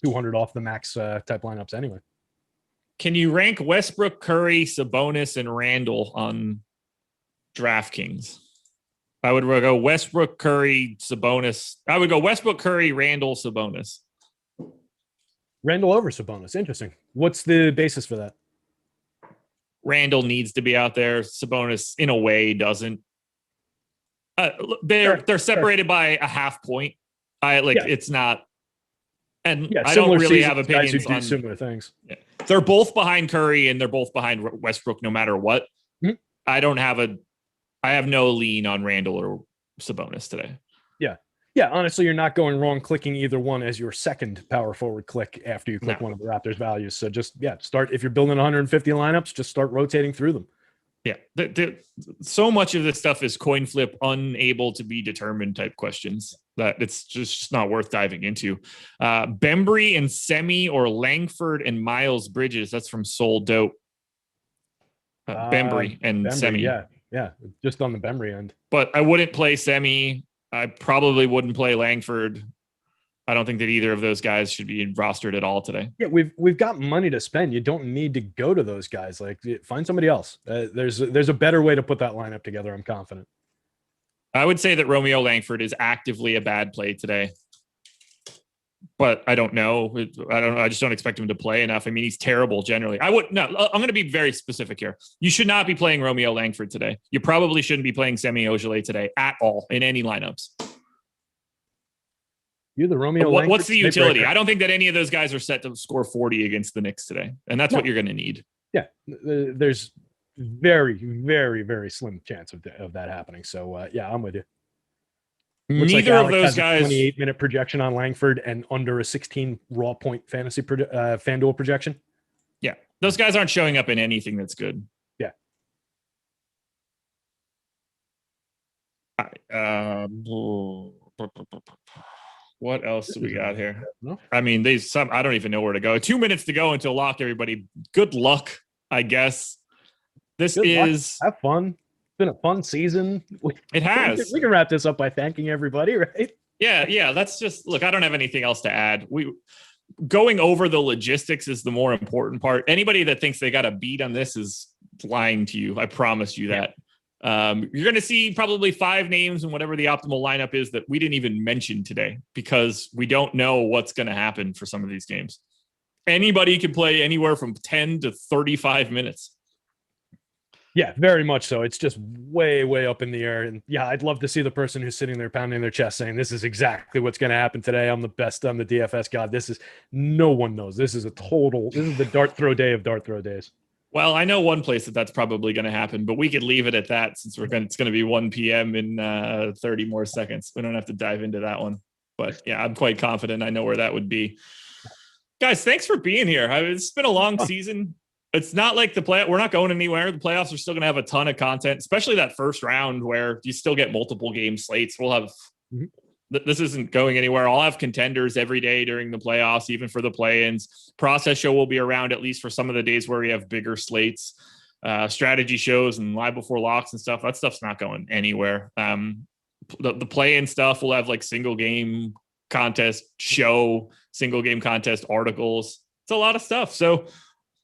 B: 200 off the max type lineups anyway.
A: Can you rank Westbrook, Curry, Sabonis, and Randall on DraftKings? I would go Westbrook, Curry, Sabonis. I would go Westbrook, Curry, Randall, Sabonis.
B: Randall over Sabonis. Interesting. What's the basis for that?
A: Randall needs to be out there. Sabonis, in a way, doesn't. They're separated by a half point. It's not. And I don't really have opinions on
B: similar things.
A: Yeah. They're both behind Curry and they're both behind Westbrook, no matter what.
B: Mm-hmm.
A: I have no lean on Randall or Sabonis today.
B: Yeah, honestly, you're not going wrong clicking either one as your second power forward click after you click one of the Raptors values. So just, start. If you're building 150 lineups, just start rotating through them.
A: Yeah. So much of this stuff is coin flip, unable to be determined type questions that it's just not worth diving into. Bembry and Semi or Langford and Miles Bridges. That's from Soul Dope. Bembry and Semi.
B: Yeah. Just on the Bembry end.
A: But I wouldn't play Semi. I probably wouldn't play Langford. I don't think that either of those guys should be rostered at all today.
B: Yeah, we've got money to spend. You don't need to go to those guys. Like, find somebody else. There's a better way to put that lineup together. I'm confident.
A: I would say that Romeo Langford is actively a bad play today, but I don't know. I just don't expect him to play enough. I mean, he's terrible generally. I'm going to be very specific here. You should not be playing Romeo Langford today. You probably shouldn't be playing Semi Ojeleye today at all in any lineups.
B: You're the Romeo Langford.
A: What's the utility? I don't think that any of those guys are set to score 40 against the Knicks today, and that's what you're going to need.
B: Yeah, there's very, very, very slim chance of that happening. So I'm with you. Looks
A: Neither
B: like
A: of those guys.
B: 28-minute projection on Langford and under a 16 raw point fantasy FanDuel projection.
A: Yeah, those guys aren't showing up in anything that's good.
B: Yeah.
A: What else do we got here? I mean, I don't even know where to go. 2 minutes to go until lock, everybody. Good luck, I guess. Have fun. It's been a fun season.
B: It has. We can wrap this up by thanking everybody, right?
A: Yeah. That's just, look, I don't have anything else to add. Going over the logistics is the more important part. Anybody that thinks they got a beat on this is lying to you. I promise you that. You're going to see probably 5 names and whatever the optimal lineup is that we didn't even mention today because we don't know what's going to happen for some of these games. Anybody can play anywhere from 10 to 35 minutes.
B: Yeah, very much so. It's just way, way up in the air. And I'd love to see the person who's sitting there pounding their chest saying, this is exactly what's going to happen today. I'm the best. I'm the DFS god. No one knows. This is the dart throw day of dart throw days.
A: Well, I know one place that's probably going to happen, but we could leave it at that since it's going to be 1 p.m. in 30 more seconds. We don't have to dive into that one. But I'm quite confident I know where that would be. Guys, thanks for being here. It's been a long season. It's not like we're not going anywhere. The playoffs are still going to have a ton of content, especially that first round where you still get multiple game slates. We'll have this isn't going anywhere. I'll have contenders every day during the playoffs, even for the play-ins. Process show will be around at least for some of the days where we have bigger slates, strategy shows and live before locks and stuff. That stuff's not going anywhere. The play-in stuff will have like single game contest show, single game contest articles. It's a lot of stuff. So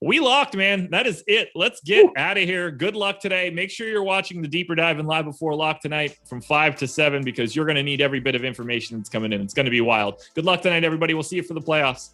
A: we locked, man. That is it. Let's get out of here. Good luck today. Make sure you're watching the Deeper Dive and Live Before Lock tonight from 5 to 7 because you're going to need every bit of information that's coming in. It's going to be wild. Good luck tonight, everybody. We'll see you for the playoffs.